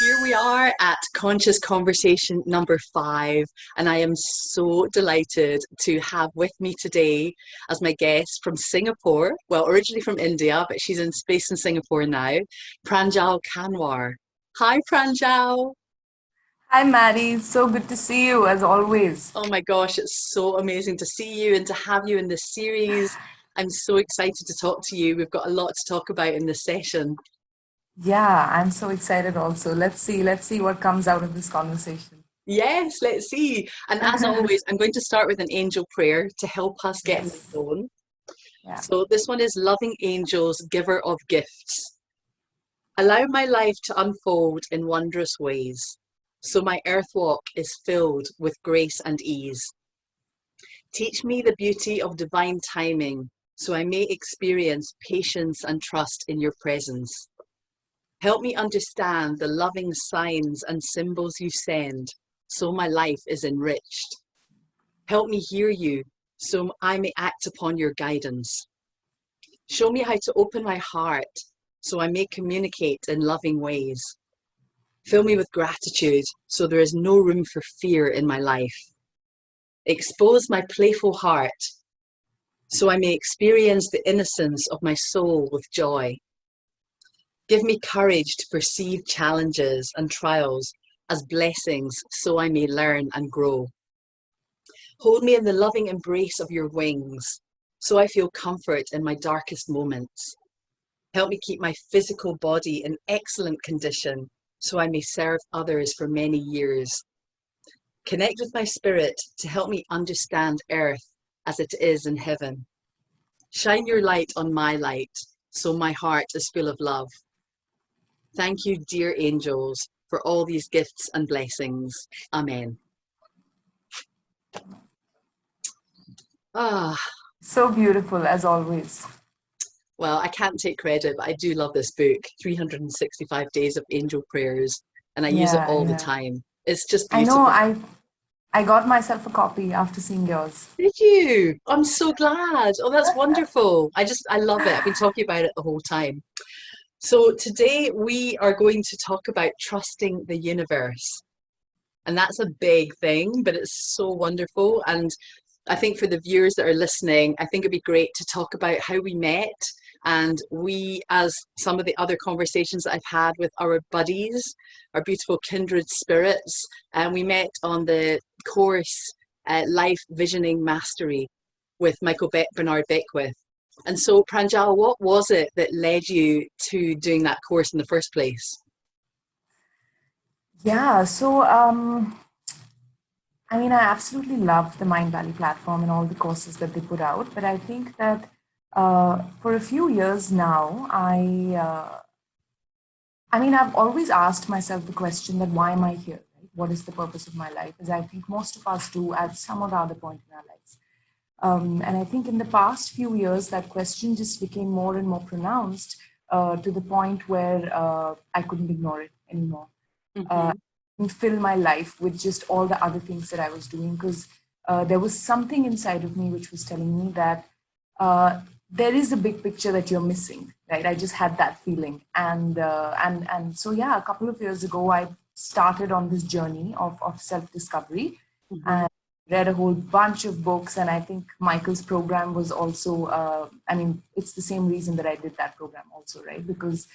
Here we are at Conscious Conversation number 5, and I am so delighted to have with me today as my guest from Singapore, well, originally from India, but she's based in Singapore now, Pranjal Kanwar. Hi, Pranjal. Hi, Maddie. So good to see you as always. Oh my gosh, it's so amazing to see you and to have you in this series. I'm so excited to talk to you. We've got a lot to talk about in this session. Yeah, I'm so excited also. Let's see what comes out of this conversation. Yes, let's see. And as always, I'm going to start with an angel prayer to help us get in the Yes. zone. Yeah. So this one is loving angels, giver of gifts. Allow my life to unfold in wondrous ways, so my earth walk is filled with grace and ease. Teach me the beauty of divine timing, so I may experience patience and trust in your presence. Help me understand the loving signs and symbols you send, so my life is enriched. Help me hear you, so I may act upon your guidance. Show me how to open my heart, so I may communicate in loving ways. Fill me with gratitude, so there is no room for fear in my life. Expose my playful heart, so I may experience the innocence of my soul with joy. Give me courage to perceive challenges and trials as blessings, so I may learn and grow. Hold me in the loving embrace of your wings, so I feel comfort in my darkest moments. Help me keep my physical body in excellent condition, so I may serve others for many years. Connect with my spirit to help me understand earth as it is in heaven. Shine your light on my light, so my heart is full of love. Thank you, dear angels, for all these gifts and blessings. Amen. Ah, So beautiful as always. well, I can't take credit, but I do love this book, 365 Days of Angel Prayers, and I use it Yeah, all the yeah. time. It's just I know beautiful. I got myself a copy after seeing yours. Did you? I'm so glad. Oh, that's wonderful. I love it. I've been talking about it the whole time. So today we are going to talk about trusting the universe. And that's a big thing, but it's so wonderful. And I think for the viewers that are listening, I think it'd be great to talk about how we met and we, as some of the other conversations that I've had with our buddies, our beautiful kindred spirits, and we met on the course Life Visioning Mastery with Bernard Beckwith. And so, Pranjal, what was it that led you to doing that course in the first place? Yeah, so I mean, I absolutely love the Mind Valley platform and all the courses that they put out, but I think that for a few years now, I mean, I've always asked myself the question that why am I here? Right? What is the purpose of my life? As I think most of us do at some or the other point in our lives. And I think in the past few years, that question just became more and more pronounced to the point where I couldn't ignore it anymore. Mm-hmm. And fill my life with just all the other things that I was doing because there was something inside of me which was telling me that uh, there is a big picture that you're missing, right? I just had that feeling, and so yeah, a couple of years ago, I started on this journey of self discovery Mm-hmm. and read a whole bunch of books. And I think Michael's program was also, I mean, it's the same reason that I did that program also, right? Because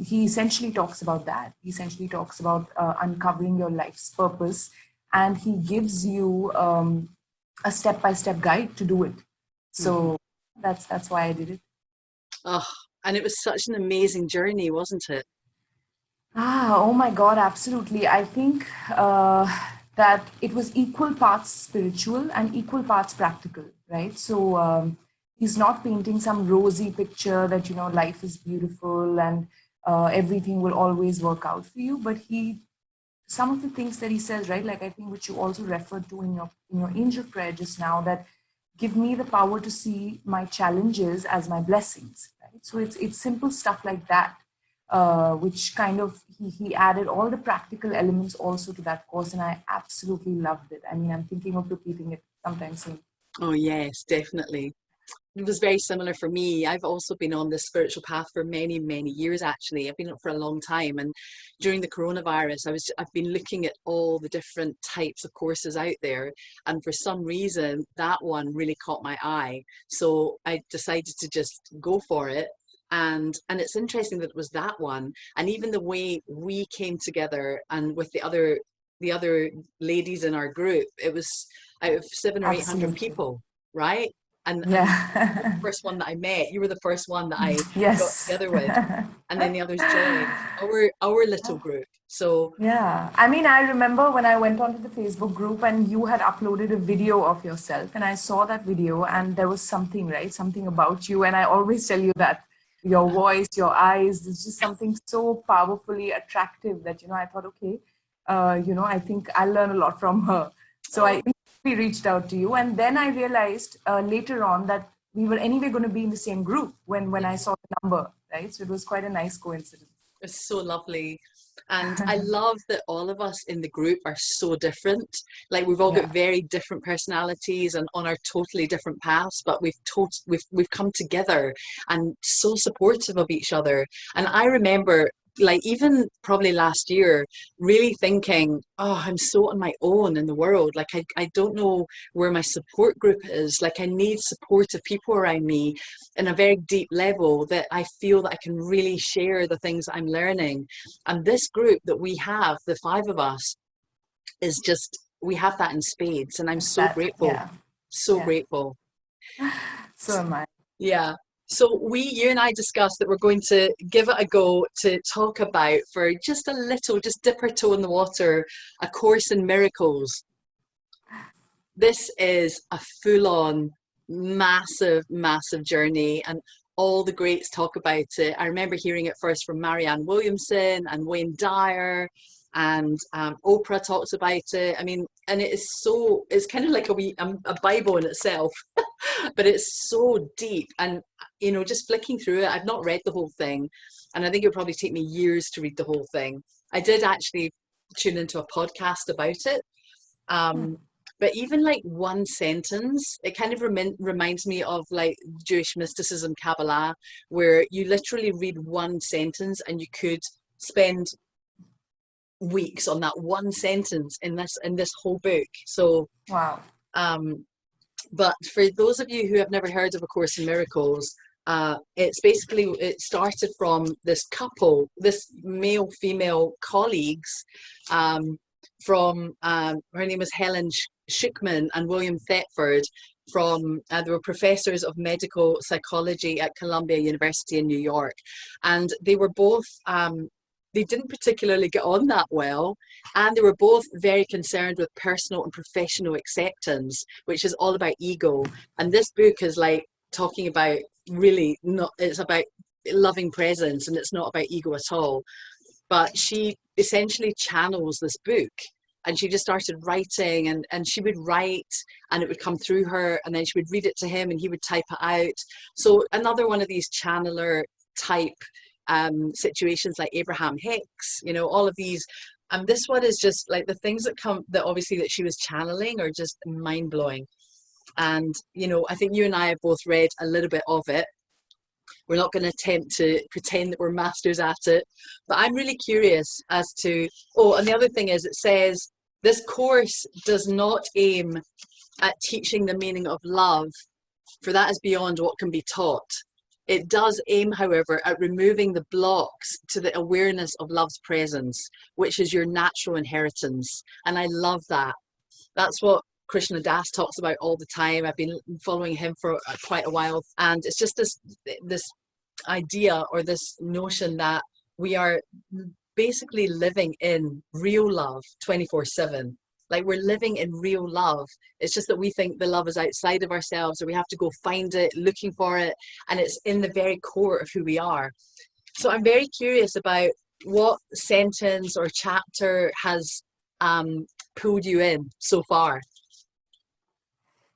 he essentially talks about that. He essentially talks about uncovering your life's purpose, and he gives you a step-by-step guide to do it. Mm-hmm. So that's why I did it. Oh, and it was such an amazing journey, wasn't it? Oh my God, absolutely. I think that it was equal parts spiritual and equal parts practical, right? So he's not painting some rosy picture that, you know, life is beautiful and everything will always work out for you. But some of the things that he says, right, like I think which you also referred to in your angel prayer just now, that give me the power to see my challenges as my blessings, right? So it's simple stuff like that, which kind of he added all the practical elements also to that course, and I absolutely loved it. I mean, I'm thinking of repeating it sometime soon. Oh, yes, definitely. it was very similar for me. I've also been on this spiritual path for many, many years, actually. I've been on it for a long time. And during the coronavirus, I've been looking at all the different types of courses out there. And for some reason, that one really caught my eye. So I decided to just go for it. And it's interesting that it was that one. And even the way we came together and with the other ladies in our group, it was out of 700 or 800 Absolutely. people, right? And you were the Yeah. first one that I met. You were the first one that I got Yes. together with, and then the others joined our little group. So Yeah, I mean, I remember when I went onto the Facebook group and you had uploaded a video of yourself, and I saw that video, and there was something, right? Something about you. And I always tell you that your voice, your eyes, there's just something so powerfully attractive that, I thought, okay, I think I'll learn a lot from her. So I oh, immediately reached out to you. And then I realized later on that we were anyway going to be in the same group when I saw the number, right? So it was quite a nice coincidence. it's so lovely. And I love that all of us in the group are so different. Like we've all got Yeah. very different personalities and on our totally different paths, but we've come together and so supportive of each other. And I remember, like, even probably last year, really thinking, oh, I'm so on my own in the world. Like I don't know where my support group is. Like I need supportive people around me in a very deep level that I feel that I can really share the things that I'm learning. And this group that we have, the five of us, is just, we have that in spades. And I'm so That, grateful, yeah, so yeah. grateful. So am I. Yeah. So you and I discussed that we're going to give it a go to talk about, for just a little, just dip our toe in the water, A Course in Miracles. This is a full-on, massive, massive journey, and all the greats talk about it. I remember hearing it first from Marianne Williamson and Wayne Dyer, and Oprah talks about it. I mean, and it's kind of like a Bible in itself, but it's so deep. And just flicking through it, I've not read the whole thing, and I think it would probably take me years to read the whole thing. I did actually tune into a podcast about it. Um, but even like one sentence, it kind of reminds me of like Jewish mysticism, Kabbalah, where you literally read one sentence and you could spend weeks on that one sentence in this whole book. So, Wow. um, but for those of you who have never heard of A Course in Miracles, it started from this couple, this male-female colleagues, from her name was Helen Schuckman and William Thetford. They were professors of medical psychology at Columbia University in New York, and they were both. They didn't particularly get on that well, and they were both very concerned with personal and professional acceptance, which is all about ego. And this book is like talking about, really not, it's about loving presence, and it's not about ego at all. But she essentially channels this book, and she just started writing, and she would write and it would come through her, and then she would read it to him and he would type it out. So another one of these channeler type situations, like Abraham Hicks, all of these. And this one is just like the things that obviously that she was channeling are just mind blowing. And I think you and I have both read a little bit of it. We're not going to attempt to pretend that we're masters at it, but I'm really curious as to, oh, and the other thing is, it says this course does not aim at teaching the meaning of love, for that is beyond what can be taught. It does aim, however, at removing the blocks to the awareness of love's presence, which is your natural inheritance. And I love that. That's what Krishna Das talks about all the time. I've been following him for quite a while. And it's just this idea, or this notion, that we are basically living in real love 24/7. Like we're living in real love. It's just that we think the love is outside of ourselves, or we have to go find it, looking for it, and it's in the very core of who we are. So I'm very curious about what sentence or chapter has pulled you in so far.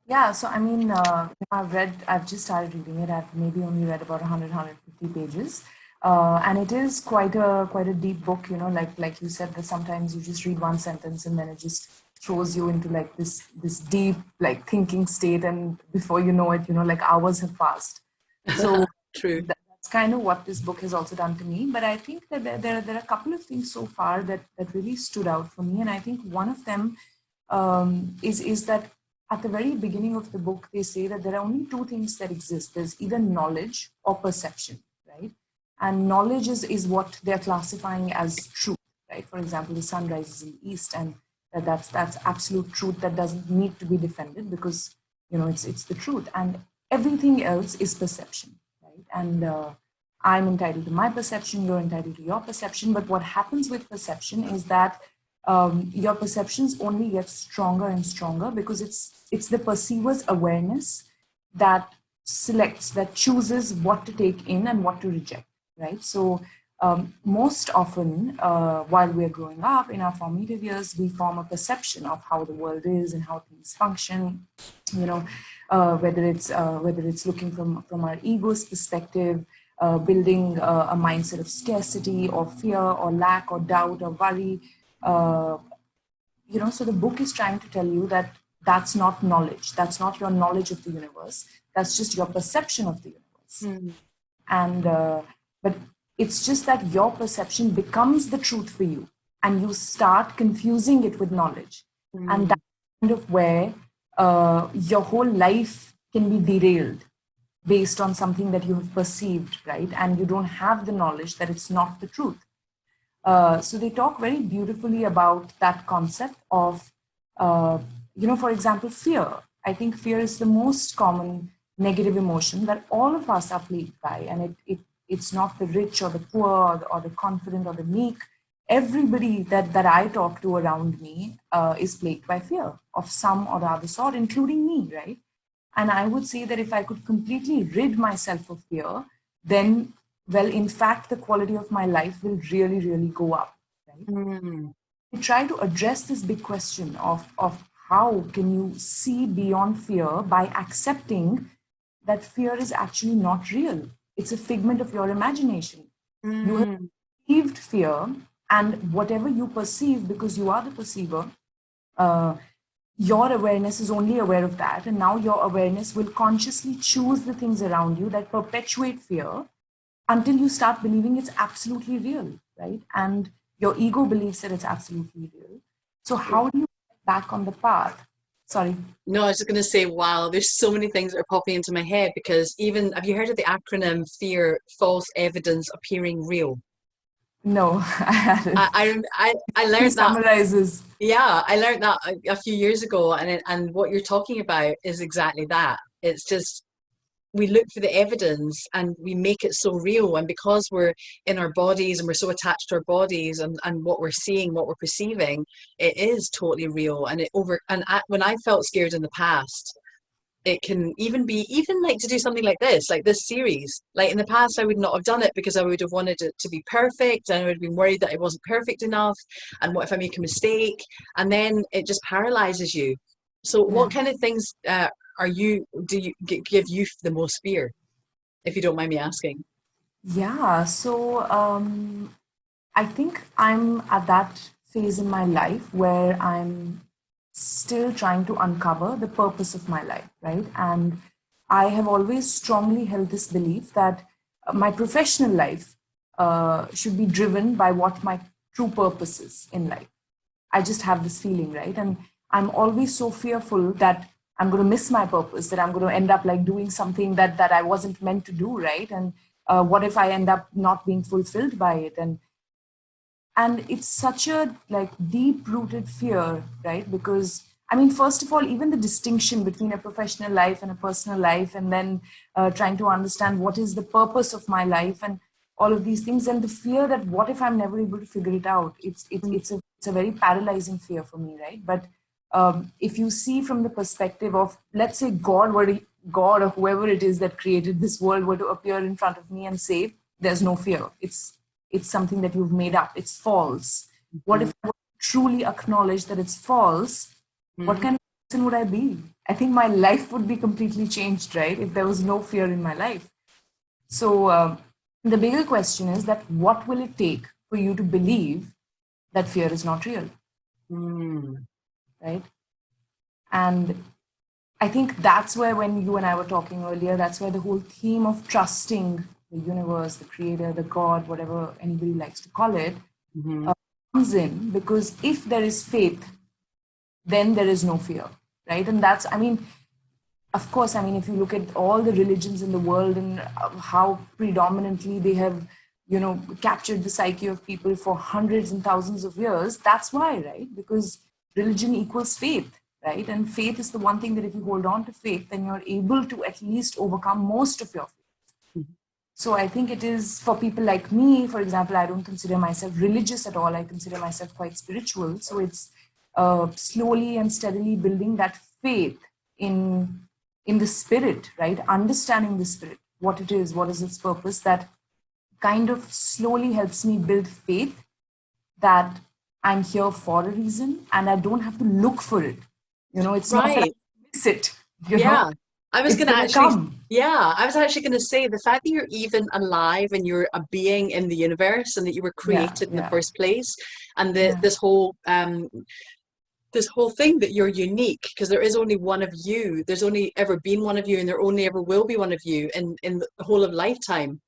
Yeah, so I mean, I've just started reading it. I've maybe only read about 100, 150 pages. And it is quite a deep book, like you said, that sometimes you just read one sentence and then it just throws you into like this deep like thinking state, and before you know it, like hours have passed. So True. that's kind of what this book has also done to me. But I think that there are a couple of things so far that really stood out for me, and I think one of them is that at the very beginning of the book they say that there are only two things that exist. There's either knowledge or perception, right? And knowledge is what they're classifying as truth, right? For example, the sun rises in the east, and that's absolute truth that doesn't need to be defended because it's the truth, and everything else is perception, right? And I'm entitled to my perception, you're entitled to your perception, but what happens with perception is that your perceptions only get stronger and stronger because it's the perceiver's awareness that selects, that chooses what to take in and what to reject, right? So most often, while we're growing up in our formative years, we form a perception of how the world is and how things function. Whether it's looking from our ego's perspective, building a mindset of scarcity or fear or lack or doubt or worry. So the book is trying to tell you that that's not knowledge. That's not your knowledge of the universe. That's just your perception of the universe. Mm. And but it's just that your perception becomes the truth for you, and you start confusing it with knowledge. And that's kind of where your whole life can be derailed based on something that you have perceived, right? And you don't have the knowledge that it's not the truth. So they talk very beautifully about that concept of, for example, fear. I think fear is the most common negative emotion that all of us are plagued by, and it's not the rich or the poor or the confident or the meek. Everybody that I talk to around me is plagued by fear of some or the other sort, including me, right? And I would say that if I could completely rid myself of fear, then, well, in fact, the quality of my life will really, really go up, right? We try to address this big question of how can you see beyond fear by accepting that fear is actually not real. It's a figment of your imagination. You have perceived fear, and whatever you perceive, because you are the perceiver, your awareness is only aware of that. And now your awareness will consciously choose the things around you that perpetuate fear until you start believing it's absolutely real, right? And your ego believes that it's absolutely real. So how do you get back on the path? Sorry. No, I was just going to say, wow, there's so many things that are popping into my head because have you heard of the acronym FEAR, false evidence appearing real? No, I hadn't. I learned that. Summarizes. Yeah, I learned that a few years ago, and what you're talking about is exactly that. It's just we look for the evidence and we make it so real, and because we're in our bodies and we're so attached to our bodies and what we're seeing, what we're perceiving, it is totally real. And when I felt scared in the past, it can even like to do something like this series. Like in the past, I would not have done it because I would have wanted it to be perfect, and I would have been worried that it wasn't perfect enough. And what if I make a mistake? And then it just paralyzes you. So, what kind of things do you give you the most fear, if you don't mind me asking? Yeah. So I think I'm at that phase in my life where I'm still trying to uncover the purpose of my life, right? And I have always strongly held this belief that my professional life should be driven by what my true purpose is in life. I just have this feeling, right? And I'm always so fearful that I'm going to miss my purpose, that I'm going to end up like doing something that I wasn't meant to do, right? And what if I end up not being fulfilled by it? And it's such a like deep rooted fear, right? Because I mean, first of all, even the distinction between a professional life and a personal life, and then trying to understand what is the purpose of my life and all of these things, and the fear that what if I'm never able to figure it out? It's a very paralyzing fear for me, right? But if you see from the perspective of, let's say, God or whoever it is that created this world were to appear in front of me and say, "There's no fear. It's something that you've made up. It's false." What if I truly acknowledge that it's false? What kind of person would I be? I think my life would be completely changed, right? If there was no fear in my life. So the bigger question is that what will it take for you to believe that fear is not real? right? And I think that's where, when you and I were talking earlier, that's where the whole theme of trusting the universe, the creator, the God, whatever anybody likes to call it, comes in. Because if there is faith, then there is no fear, right? And that's, I mean, of course, I mean, if you look at all the religions in the world and how predominantly they have, captured the psyche of people for hundreds and thousands of years, that's why, right? Because religion equals faith, right? And faith is the one thing that if you hold on to faith, then you're able to at least overcome most of your fear. So I think it is for people like me, for example, I don't consider myself religious at all. I consider myself quite spiritual. So it's slowly and steadily building that faith in the spirit, right? Understanding the spirit, what it is, what is its purpose, that kind of slowly helps me build faith that I'm here for a reason and I don't have to look for it. It's not that I Right. miss it, Yeah. I was it's going to going to actually, come. yeah, I was actually going to say the fact that you're even alive and you're a being in the universe and that you were Yeah, created in the yeah, first place, and yeah, this whole thing that you're unique because there is only one of you. There's only ever been one of you, and there only ever will be one of you in the whole of lifetime.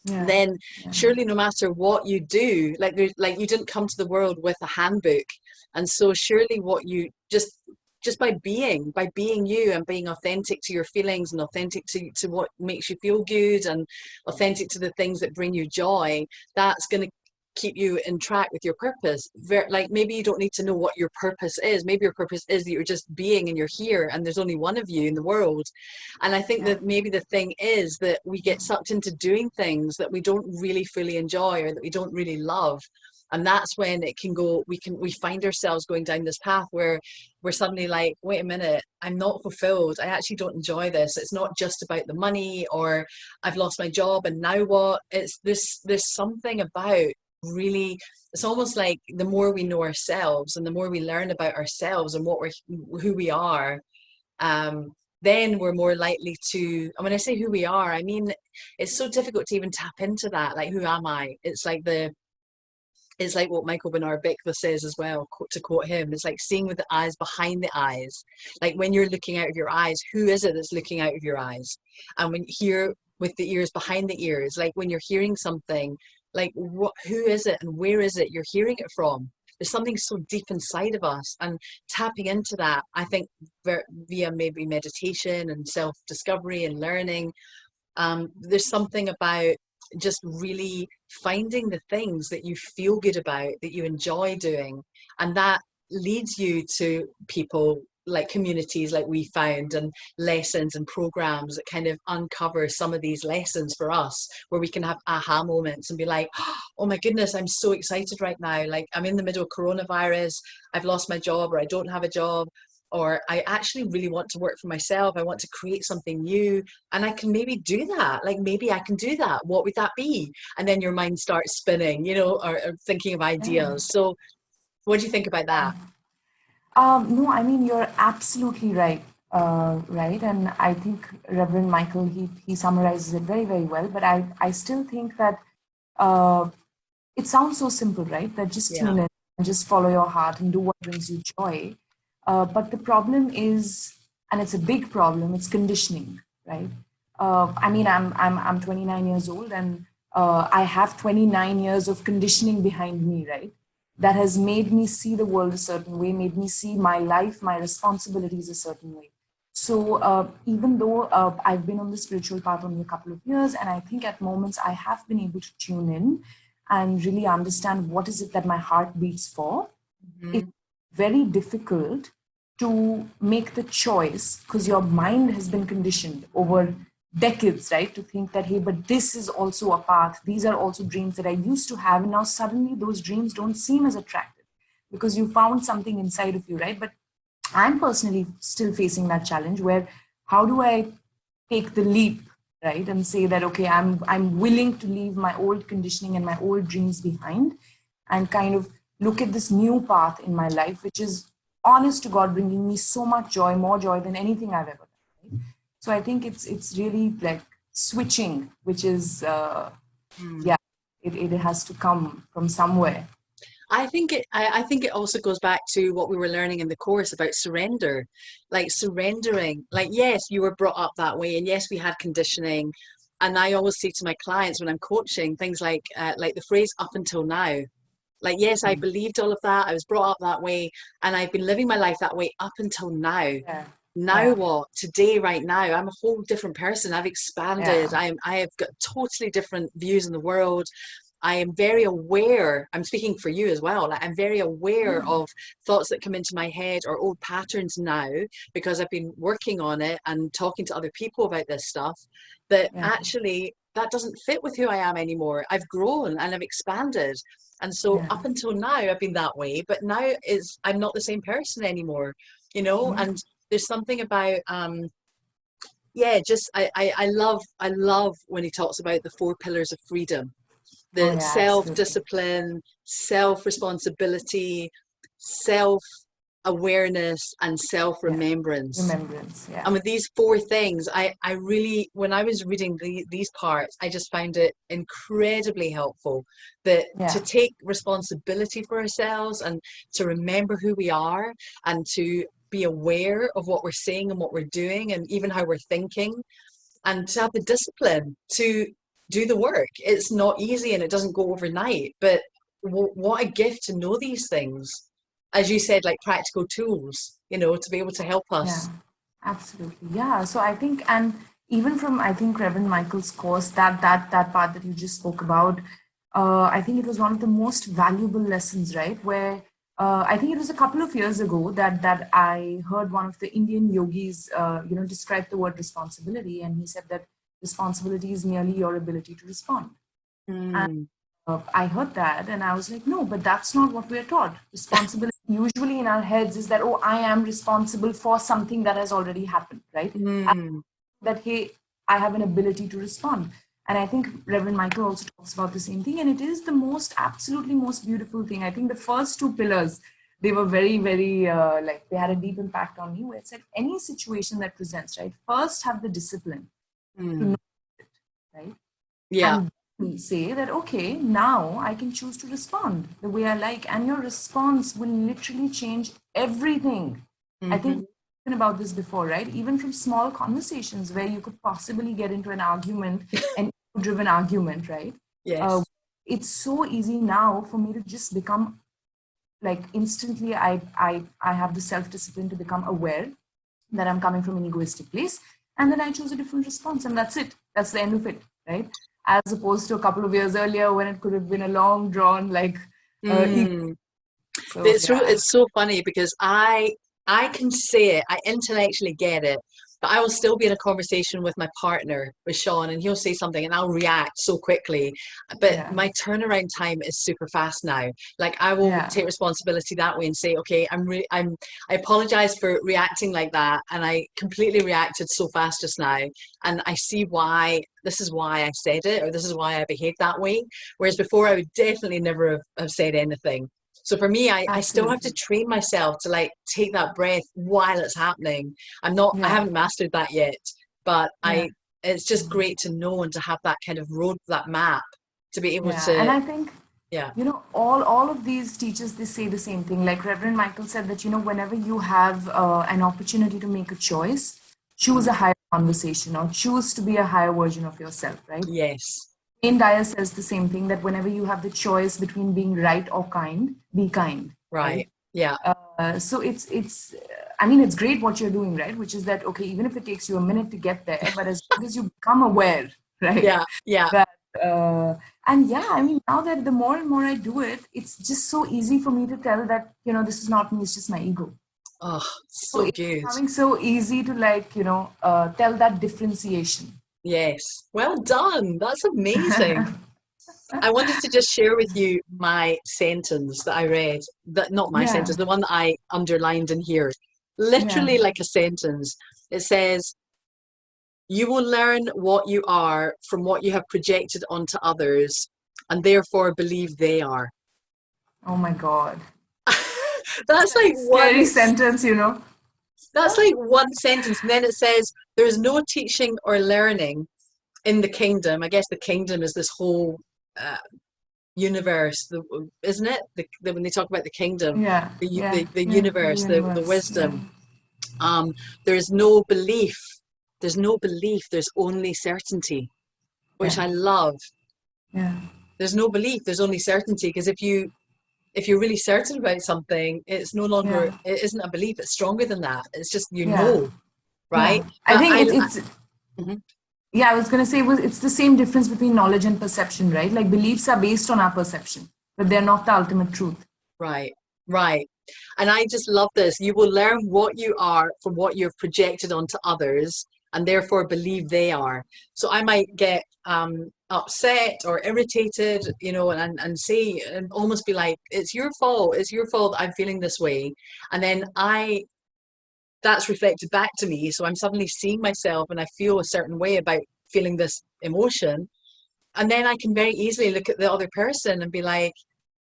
yeah, Then yeah, surely no matter what you do, like there's like you didn't come to the world with a handbook, and so surely what you just by being you and being authentic to your feelings and authentic to what makes you feel good and authentic to the things that bring you joy, that's going to keep you in track with your purpose. Like maybe you don't need to know what your purpose is. Maybe your purpose is that you're just being and you're here and there's only one of you in the world. And I think yeah. that maybe the thing is that we get sucked into doing things that we don't really fully enjoy or that we don't really love. And that's when it can go, we find ourselves going down this path where we're suddenly like, wait a minute, I'm not fulfilled. I actually don't enjoy this. It's not just about the money, or I've lost my job and now what? It's this, there's something about really, it's almost like the more we know ourselves and the more we learn about ourselves and who we are, then we're more likely to, and when I say who we are, I mean, it's so difficult to even tap into that. Like, who am I? It's like what Michael Bernard Beckwith says as well, to quote him, it's like seeing with the eyes behind the eyes. Like when you're looking out of your eyes, who is it that's looking out of your eyes? And when you hear with the ears behind the ears, like when you're hearing something, like who is it and where is it you're hearing it from? There's something so deep inside of us, and tapping into that, I think, via maybe meditation and self-discovery and learning, there's something about just really finding the things that you feel good about, that you enjoy doing, and that leads you to people like communities like we found, and lessons and programs that kind of uncover some of these lessons for us, where we can have aha moments and be like, oh my goodness, I'm so excited right now, like I'm in the middle of coronavirus, I've lost my job, or I don't have a job, or I actually really want to work for myself, I want to create something new, and I can maybe do that. Like maybe I can do that. What would that be? And then your mind starts spinning, or thinking of Yeah. ideas. So what do you think about that? No, I mean, you're absolutely right. Right. And I think Reverend Michael, he summarizes it very, very well. But I still think that uh, it sounds so simple, right? That just Yeah. tune in and just follow your heart and do what brings you joy. But the problem is, and it's a big problem, it's conditioning, right? I mean, I'm 29 years old, and I have 29 years of conditioning behind me, right? That has made me see the world a certain way, made me see my life, my responsibilities a certain way. So even though I've been on the spiritual path only a couple of years, and I think at moments I have been able to tune in and really understand what is it that my heart beats for, it's Mhm. very difficult to make the choice, because your mind has been conditioned over decades, right, to think that, hey, but this is also a path, these are also dreams that I used to have, and now suddenly those dreams don't seem as attractive because you found something inside of you, right? But I'm personally still facing that challenge where, how do I take the leap, right, and say that, okay, I'm willing to leave my old conditioning and my old dreams behind, and kind of look at this new path in my life, which is, honest to God, bringing me so much joy, more joy than anything I've ever done. Right? So I think it's really like switching, which is Hmm. yeah, it has to come from somewhere. I think it also goes back to what we were learning in the course about surrender, like surrendering. Like, yes, you were brought up that way, and yes, we had conditioning. And I always say to my clients when I'm coaching things like the phrase "up until now." Like, yes, I Mm. believed all of that. I was brought up that way, and I've been living my life that way up until now. Yeah. Now Yeah. what? Today, right now, I'm a whole different person. I've expanded. Yeah. I have got totally different views in the world. I am very aware. I'm speaking for you as well. Like, I'm very aware Yeah. of thoughts that come into my head or old patterns now because I've been working on it and talking to other people about this stuff. That Yeah. actually that doesn't fit with who I am anymore. I've grown and I've expanded. And so Yeah. up until now, I've been that way, but now is I'm not the same person anymore, you know. Mhm. And there's something about yeah, just I love when he talks about the four pillars of freedom, Oh the yeah, absolutely. self-discipline, self-responsibility, self-awareness, and Yeah. self-remembrance. Remembrance. And Yeah. with these four things, I really, when I was reading these parts, I just found it incredibly helpful that to Yeah. take responsibility for ourselves and to remember who we are and to be aware of what we're saying and what we're doing and even how we're thinking and to have the discipline to do the work. It's not easy and it doesn't go overnight, but what a gift to know these things. As you said, like practical tools, you know, to be able to help Yeah. us. Absolutely. Yeah. So I think, and even from I think Reverend Michael's course, that part that you just spoke about, I think it was one of the most valuable lessons, right? Where I think it was a couple of years ago that I heard one of the Indian yogis, describe the word responsibility, and he said that responsibility is merely your ability to respond. And Mm. I heard that and I was like, no, but that's not what we're taught. Responsibility usually in our heads is that, oh, I am responsible for something that has already happened, right? Mm. That, hey, I have an ability to respond. And I think Reverend Michael also talks about the same thing. And it is the most, absolutely most beautiful thing. I think the first two pillars, they were very, very, like, they had a deep impact on me where it said, any situation that presents, right? First, have the discipline to know Mm. it, right? Yeah. And say that, okay, now I can choose to respond the way I like, and your response will literally change everything. I think Hmm. we've spoken about this before, right? Even from small conversations where you could possibly get into an argument, an driven argument, right? uh, Yes. it's so easy now for me to just become like instantly I have the self-discipline to become aware that I'm coming from an egoistic place, and then I choose a different response, and that's it. That's the end of it, right? As opposed to a couple of years earlier when it could have been a long drawn like ego. Mm. So yeah, It's so funny because I can say it, I intellectually get it, but I will still be in a conversation with my partner, with Sean, and he'll say something and I'll react so quickly. But yeah, my turnaround time is super fast now. Like I will yeah, take responsibility that way and say, okay, I apologize for reacting like that, and I completely reacted so fast just now, and I see why. This is why I said it, or this is why I behaved that way. Whereas before, I would definitely never have said anything. So for me, I still have to absolutely, train myself to like take that breath while it's happening. I yeah, haven't mastered that yet, but yeah. it's just great to know and to have that kind of road, that map to be able Yeah, and to, I think, yeah. all of these teachers, they say the same thing. Like Reverend Michael said that, whenever you have an opportunity to make a choice, choose Mm. a higher conversation or choose to be a higher version of yourself, right? Yes. Wayne Dyer says the same thing, that whenever you have the choice between being right or kind, be kind, right? Right. Yeah. So I mean, it's great what you're doing, right? Which is that, okay, even if it takes you a minute to get there, but as long as you become aware, right? Yeah. Yeah. That, and yeah, I mean, now that the more and more I do it, it's just so easy for me to tell that, this is not me, it's just my ego. Oh, So so it's good. becoming so easy to like, tell that differentiation. Yes. Well done. That's amazing. I wanted to just share with you my sentence that I read, that not my Yeah, sentence, the one that I underlined in here. yeah. Literally like a sentence. It says, "You will learn what you are from what you have projected onto others and therefore believe they are." Oh my God. That's like Scary sentence. that's like one sentence. And then it says, "There is no teaching or learning in the kingdom." I guess the kingdom is this whole universe, isn't it? When they talk about the kingdom, Yeah, yeah, the yeah, the universe, the universe. Yeah, wisdom. Um, there's no belief. There's no belief. There's only certainty, which yeah, I love. yeah, There's no belief. There's only certainty. Because if you're really certain about something, it's no longer, yeah, it isn't a belief. It's stronger than that. It's just, yeah, right? yeah. I But think it's mhm, yeah, I was gonna say it's the same difference between knowledge and perception, right? Like beliefs are based on our perception, but they're not the ultimate truth. right, right. And I just love this. You will learn what you are from what you've projected onto others and therefore believe they are. So I might get upset or irritated, and say, and almost be like, it's your fault. It's your fault that I'm feeling this way. And then that's reflected back to me. So I'm suddenly seeing myself and I feel a certain way about feeling this emotion. And then I can very easily look at the other person and be like,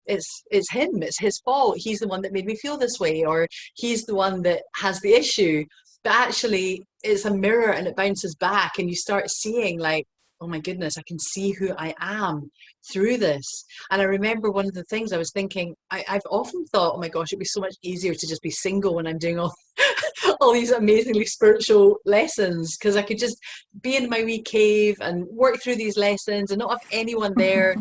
it's him, it's his fault, he's the one that made me feel this way, or he's the one that has the issue. But actually it's a mirror and it bounces back and you start seeing like, oh my goodness, I can see who I am through this. And I remember one of the things I was thinking, I've often thought, oh my gosh, it'd be so much easier to just be single when I'm doing all these amazingly spiritual lessons, because I could just be in my wee cave and work through these lessons and not have anyone there.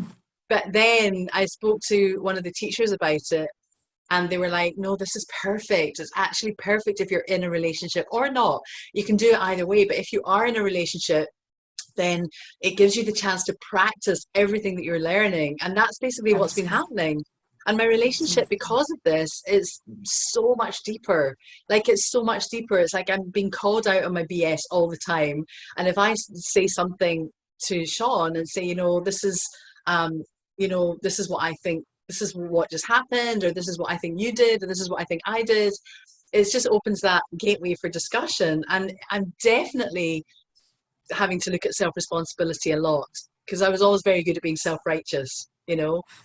But then I spoke to one of the teachers about it, and they were like, no, this is perfect. It's actually perfect if you're in a relationship or not. You can do it either way. But if you are in a relationship, then it gives you the chance to practice everything that you're learning. And that's basically what's been Absolutely, happening. And my relationship, absolutely. because of this, is so much deeper. Like, it's so much deeper. It's like I'm being called out on my BS all the time. And if I say something to Sean and say, um, this is what I think, this is what just happened, or this is what I think you did, or this is what I think I did, it just opens that gateway for discussion. And I'm definitely having to look at self-responsibility a lot, because I was always very good at being self-righteous,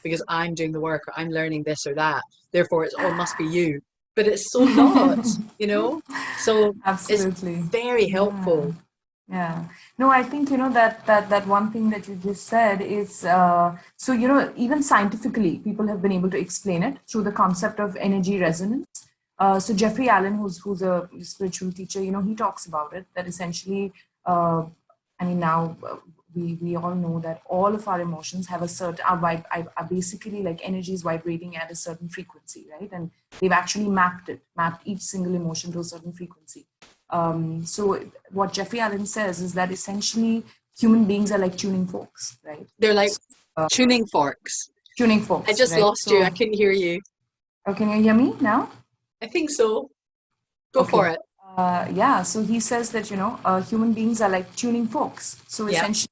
because I'm doing the work, or I'm learning this or that, therefore it's all must be you. But it's so not, so it's Absolutely. very Yeah. helpful. Yeah. No, I think, that one thing that you just said is, so, even scientifically, people have been able to explain it through the concept of energy resonance. So Jeffrey Allen, who's a spiritual teacher, he talks about it, that essentially, I mean, now we all know that all of our emotions have a certain, are basically like energies vibrating at a certain frequency, right? And they've actually mapped each single emotion to a certain frequency. So what Jeffrey Allen says is that essentially human beings are like tuning forks, right? They're like So, uh, tuning forks. tuning I forks, just right? lost you, I So, couldn't hear you. can you hear me now? I think so. Go for Okay. it. Yeah. So he says that, human beings are like tuning forks. So Yeah. essentially,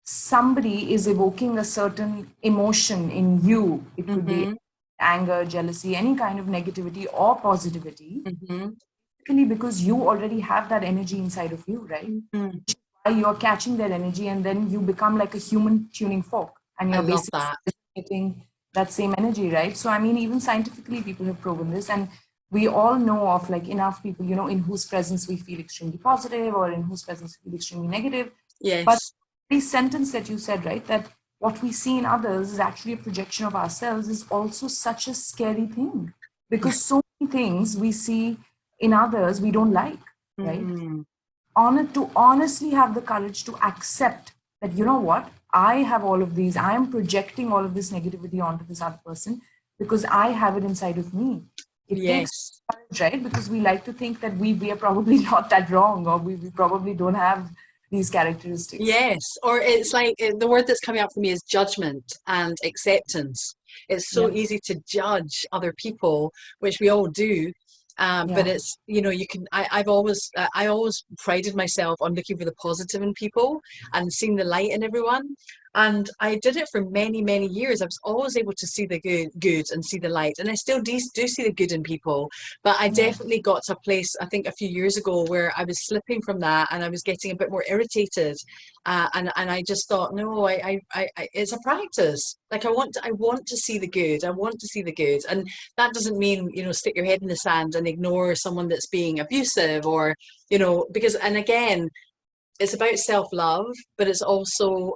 somebody is evoking a certain emotion in you, it could be Mm-hmm. anger, jealousy, any kind of negativity or positivity, Mm-hmm. because you already have that energy inside of you, right? Mm-hmm. Why you're catching that energy, and then you become like a human tuning fork, and I you're love basically that. getting that same energy, right? So I mean, even scientifically people have proven this, and we all know of like enough people, in whose presence we feel extremely positive or in whose presence we feel extremely negative. But Yes. the sentence that you said, right, that what we see in others is actually a projection of ourselves, is also such a scary thing, because so many things we see in others we don't like, right? Mm. To honestly have the courage to accept that, what, I have all of these, I am projecting all of this negativity onto this other person because I have it inside of me. It takes Yes. courage, right? Because we like to think that we are probably not that wrong, or we probably don't have these characteristics. Yes, or it's like the word that's coming up for me is judgment and acceptance. It's so Yeah, easy to judge other people, which we all do. But yeah, it's, you can, I always prided myself on looking for the positive in people and seeing the light in everyone. And I did it for many, many years. I was always able to see the good and see the light. And I still do see the good in people. But I yeah, definitely got to a place, I think a few years ago, where I was slipping from that and I was getting a bit more irritated. And I just thought, no, it's a practice. Like I want to see the good. I want to see the good. And that doesn't mean, stick your head in the sand and ignore someone that's being abusive, or, because, and again, it's about self-love, but it's also,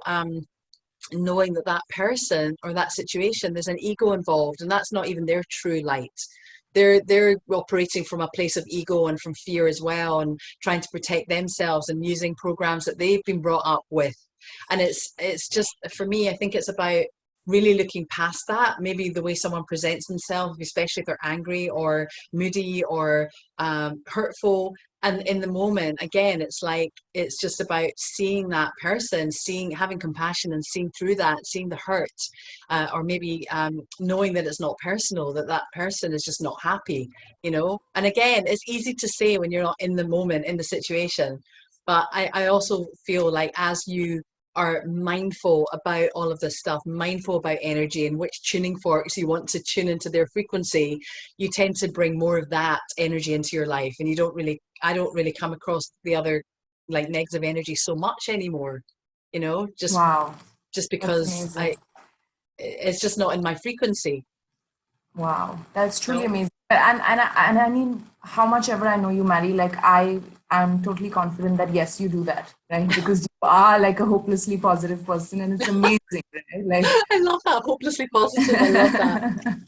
knowing that that person or that situation, there's an ego involved, and that's not even their true light. They're operating from a place of ego and from fear as well, and trying to protect themselves and using programs that they've been brought up with. And it's just, for me, I think it's about really looking past that. Maybe the way someone presents themselves, especially if they're angry or moody or hurtful, and in the moment, again, it's like, it's just about seeing that person, having compassion and seeing through that, seeing the hurt, or maybe knowing that it's not personal, that that person is just not happy, you know. And again, it's easy to say when you're not in the moment, in the situation, but I also feel like as you are mindful about all of this stuff, mindful about energy and which tuning forks you want to tune into their frequency, you tend to bring more of that energy into your life. And I don't really come across the other like negative energy so much anymore, you know, Wow, just that's because amazing. it's just not in my frequency, Wow, that's you truly know? amazing. And I mean, how much ever I know you, Maddie, like I'm totally confident that yes, you do that, right? Because you are like a hopelessly positive person, and it's amazing, right? Like, I love that. Hopelessly positive. I love that.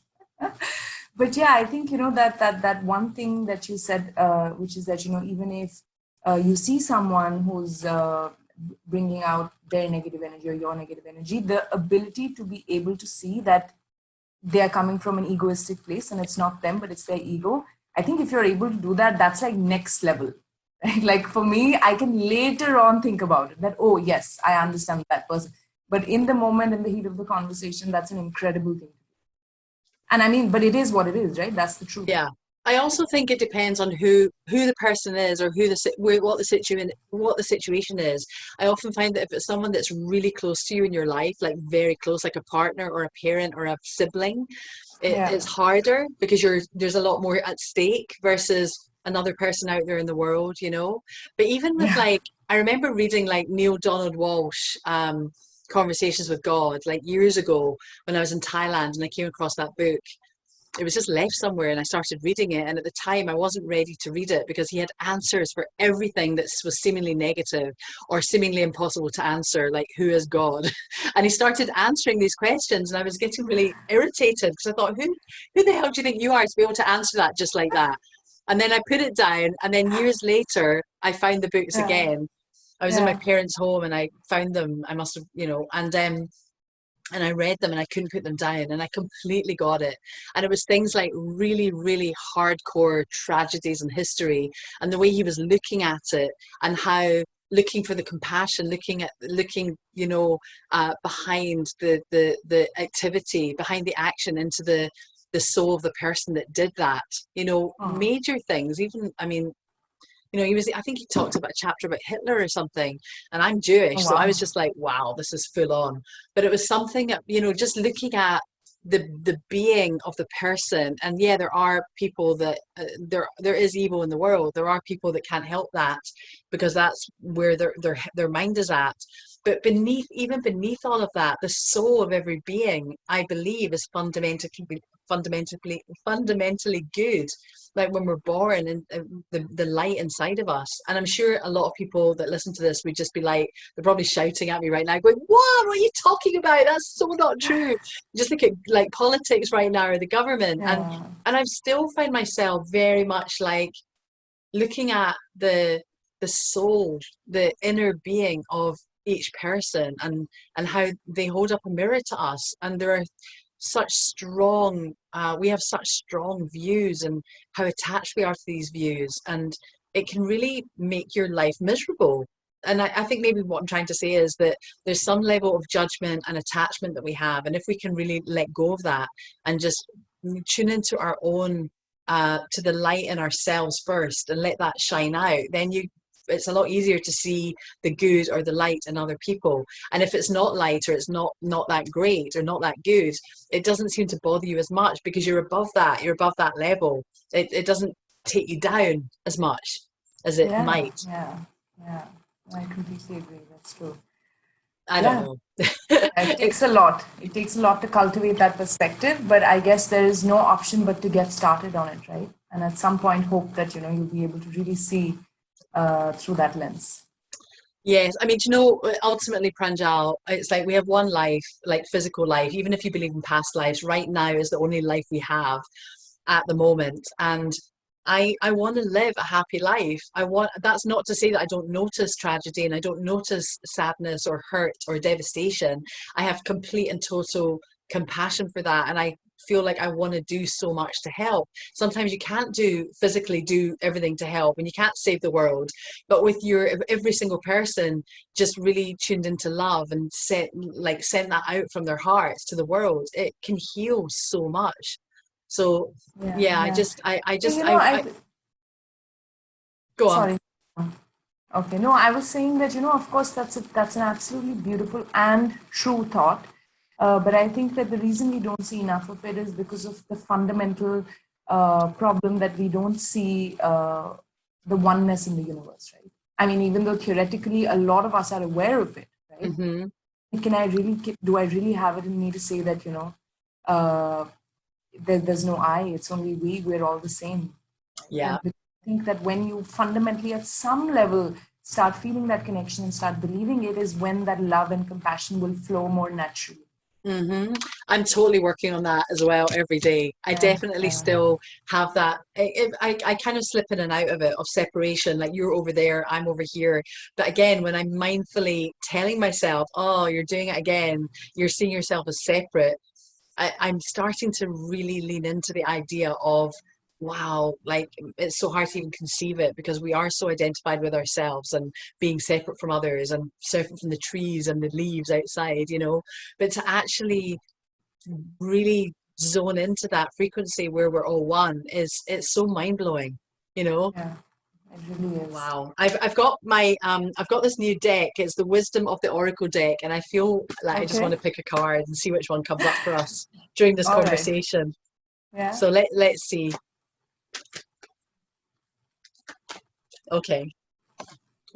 but yeah, I think that one thing that you said, which is that even if you see someone who's bringing out their negative energy or your negative energy, the ability to be able to see that they are coming from an egoistic place and it's not them but it's their ego. I think if you're able to do that, that's like next level, right? Like for me, I can later on think about it, that oh yes, I understand that person, but in the moment, in the heat of the conversation, that's an incredible thing. And I mean, but it is what it is, right? That's the truth. Yeah. I also think it depends on who the person is, or what the situation is. I often find that if it's someone that's really close to you in your life, like very close, like a partner or a parent or a sibling, Yeah. it's harder because there's a lot more at stake versus another person out there in the world, you know. But even with Yeah. like, I remember reading like Neil Donald Walsh Conversations with God like years ago when I was in Thailand, and I came across that book. It was just left somewhere and I started reading it, and at the time I wasn't ready to read it because he had answers for everything that was seemingly negative or seemingly impossible to answer, like who is God. And he started answering these questions, and I was getting really irritated because I thought, who the hell do you think you are to be able to answer that just like that? And then I put it down, and then years later I found the books Yeah. again. I was in my Yeah. parents' home and I found them. I must have, you know, and I read them and I couldn't put them down, and I completely got it. And it was things like really, really hardcore tragedies in history, and the way he was looking at it, and how looking for the compassion, looking, you know, behind the activity, behind the action, into the soul of the person that did that, you know, Oh, major things. Even, I mean, you know, I think he talked about a chapter about Hitler or something, and I'm oh Jewish, so I was wow. just like, wow, this is full on. But it was something that, you know, just looking at the being of the person. And yeah, there are people that there is evil in the world. There are people that can't help that because that's where their mind is at. But even beneath all of that, the soul of every being, I believe, is fundamentally good. Like when we're born, and the light inside of us. And I'm sure a lot of people that listen to this would just be like, they're probably shouting at me right now, going, what are you talking about? That's so not true. Just look at like politics right now, or the government. Yeah. And I still find myself very much like looking at the soul, the inner being of each person, and how they hold up a mirror to us. And there are we have such strong views, and how attached we are to these views, and it can really make your life miserable. And I think maybe what I'm trying to say is that there's some level of judgment and attachment that we have, and if we can really let go of that and just tune into our own to the light in ourselves first and let that shine out, then it's a lot easier to see the good or the light in other people. And if it's not light, or it's not that great or not that good, it doesn't seem to bother you as much because you're above that level. It doesn't take you down as much as it Yeah. might. Yeah. Yeah. I completely agree. That's true. I don't Yeah. know. It takes a lot. It takes a lot to cultivate that perspective, but I guess there is no option but to get started on it, right? And at some point, hope that you'll be able to really see through that lens. Yes, I mean, do you know, ultimately, Pranjal, it's like we have one life, like physical life, even if you believe in past lives, right now is the only life we have at the moment. And I want to live a happy life. That's not to say that I don't notice tragedy and I don't notice sadness or hurt or devastation. I have complete and total compassion for that. And I feel like I want to do so much to help. Sometimes you can't physically do everything to help and you can't save the world. But with every single person just really tuned into love and sent that out from their hearts to the world, it can heal so much. So Yeah, yeah, yeah. So, I go on. sorry. Okay, no, I was saying that, of course, that's an absolutely beautiful and true thought. But I think that the reason we don't see enough of it is because of the fundamental problem that we don't see the oneness in the universe, right? I mean, even though theoretically a lot of us are aware of it, right? Hmm. Do I really have it in me to say that, uh, there's no I, it's only we're all the same. Right? Yeah. And I think that when you fundamentally, at some level, start feeling that connection and start believing it, is when that love and compassion will flow more naturally. Hmm. I'm totally working on that as well every day. I Yeah, definitely yeah. still have that. I kind of slip in and out of it, of separation, like you're over there, I'm over here. But again, when I'm mindfully telling myself, oh, you're doing it again, you're seeing yourself as separate, I'm starting to really lean into the idea of, wow, like it's so hard to even conceive it because we are so identified with ourselves and being separate from others and separate from the trees and the leaves outside, But to actually really zone into that frequency where we're all one it's so mind blowing, you know. Yeah, it really is. Wow. I've got this new deck. It's the Wisdom of the Oracle deck, and I feel like I just want Okay. to pick a card and see which one comes up for us during this All right. conversation. Yeah. So let's see. Okay.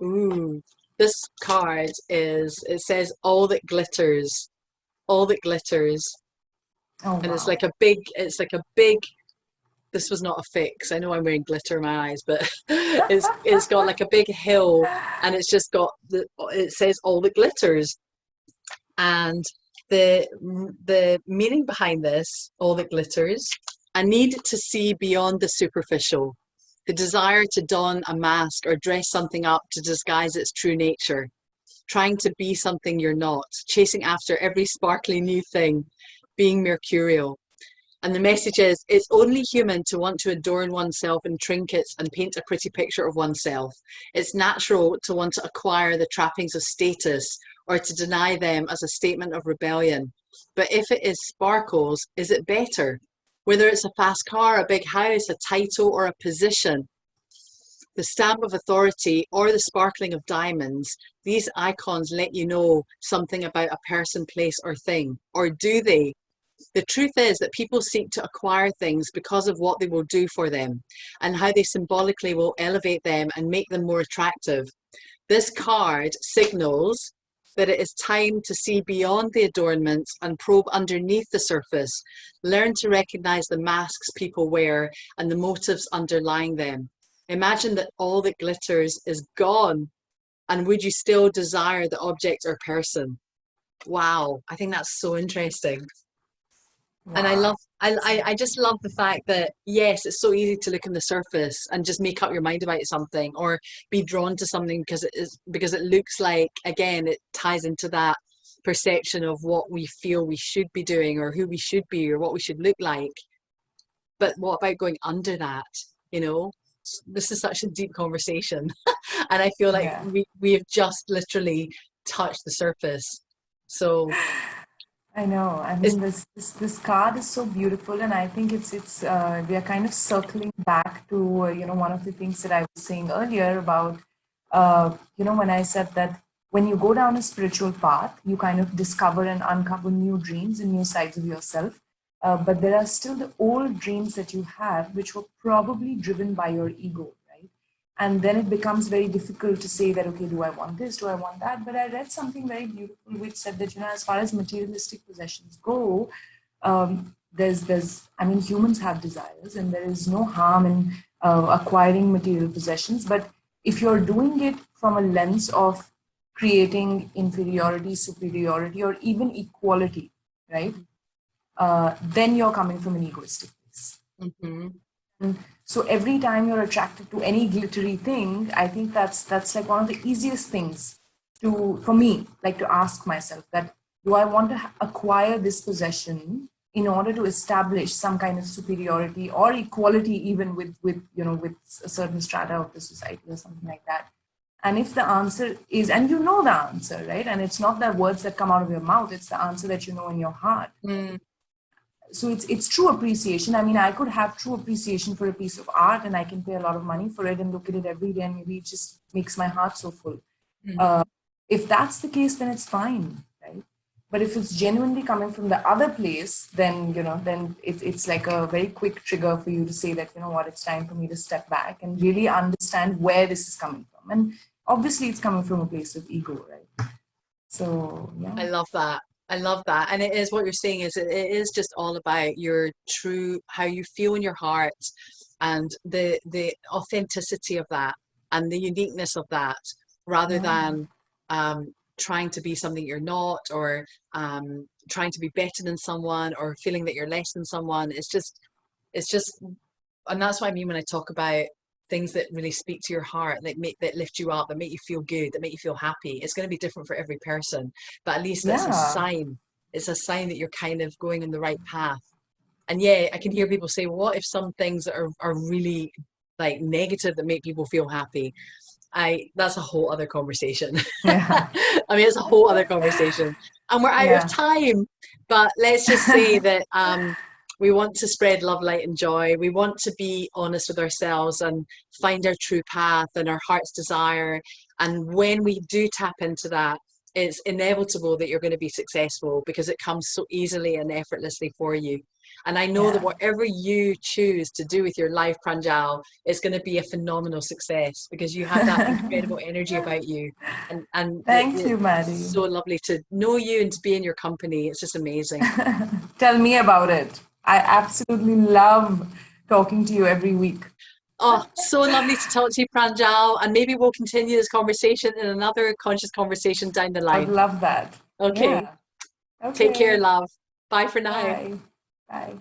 Ooh. This card it says all that glitters. Oh, And wow. it's like a big this was not a fix. I know I'm wearing glitter in my eyes, but it's got like a big hill and it's just got it says all that glitters. And the the meaning behind this, all that glitters, a need to see beyond the superficial, the desire to don a mask or dress something up to disguise its true nature, trying to be something you're not, chasing after every sparkly new thing, being mercurial. And the message is it's only human to want to adorn oneself in trinkets and paint a pretty picture of oneself. It's natural to want to acquire the trappings of status or to deny them as a statement of rebellion. But if it is sparkles, is it better? Whether it's a fast car, a big house, a title, or a position, the stamp of authority, or the sparkling of diamonds, these icons let you know something about a person, place, or thing. Or do they? The truth is that people seek to acquire things because of what they will do for them and how they symbolically will elevate them and make them more attractive. This card signals that it is time to see beyond the adornments and probe underneath the surface. Learn to recognize the masks people wear and the motives underlying them. Imagine that all that glitters is gone, and would you still desire the object or person? Wow, I think that's so interesting. And Wow. I just love the fact that yes, it's so easy to look on the surface and just make up your mind about something or be drawn to something because it looks like, again, it ties into that perception of what we feel we should be doing or who we should be or what we should look like. But what about going under that? You know, this is such a deep conversation, and I feel like Yeah. we have just literally touched the surface. So I know. I it's mean, this card is so beautiful, and I think it's we are kind of circling back to one of the things that I was saying earlier about when I said that when you go down a spiritual path, you kind of discover and uncover new dreams and new sides of yourself. But there are still the old dreams that you had, which were probably driven by your ego, right? And then it becomes very difficult to say that, okay, do I want this, do I want that? But I read something very beautiful which said that, as far as materialistic possessions go, I mean, humans have desires and there is no harm in acquiring material possessions, but if you're doing it from a lens of creating inferiority, superiority, or even equality, right? Then you're coming from an egoistic place. Mm-hmm. And so every time you're attracted to any glittery thing, I think that's like one of the easiest things for me, like to ask myself that, do I want to acquire this possession in order to establish some kind of superiority or equality, even with with a certain strata of the society or something like that? And if the answer is, and you know the answer, right? And it's not the words that come out of your mouth, it's the answer that you know in your heart. Mm. So it's true appreciation. I mean, I could have true appreciation for a piece of art and I can pay a lot of money for it and look at it every day, and maybe it just makes my heart so full. Mm-hmm. If that's the case, then it's fine, right? But if it's genuinely coming from the other place, then then it's like a very quick trigger for you to say that, you know what, it's time for me to step back and really understand where this is coming from. And obviously it's coming from a place of ego, right? So yeah. I love that. I love that. And it is what you're saying is it is just all about your true, how you feel in your heart, and the authenticity of that and the uniqueness of that, rather Yeah. than trying to be something you're not, or trying to be better than someone, or feeling that you're less than someone. It's just and that's what I mean when I talk about things that really speak to your heart, that lift you up, that make you feel good, that make you feel happy. It's going to be different for every person, but at least it's a Yeah. sign. It's a sign that you're kind of going in the right path. And yeah, I can hear people say, well, what if some things are really like negative that make people feel happy? That's a whole other conversation. Yeah. I mean, it's a whole other conversation, and we're out of Yeah. time. But let's just say that we want to spread love, light, and joy. We want to be honest with ourselves and find our true path and our heart's desire. And when we do tap into that, it's inevitable that you're going to be successful because it comes so easily and effortlessly for you. And I know that Yeah. whatever you choose to do with your life, Pranjal, is going to be a phenomenal success because you have that incredible energy about you. And Thank you, it's Maddie. so lovely to know you and to be in your company. It's just amazing. Tell me about it. I absolutely love talking to you every week. Oh, so lovely to talk to you, Pranjal. And maybe we'll continue this conversation in another conscious conversation down the I would line. love that. Okay. Yeah. Take care, Okay. love. Bye for now. Bye. Bye.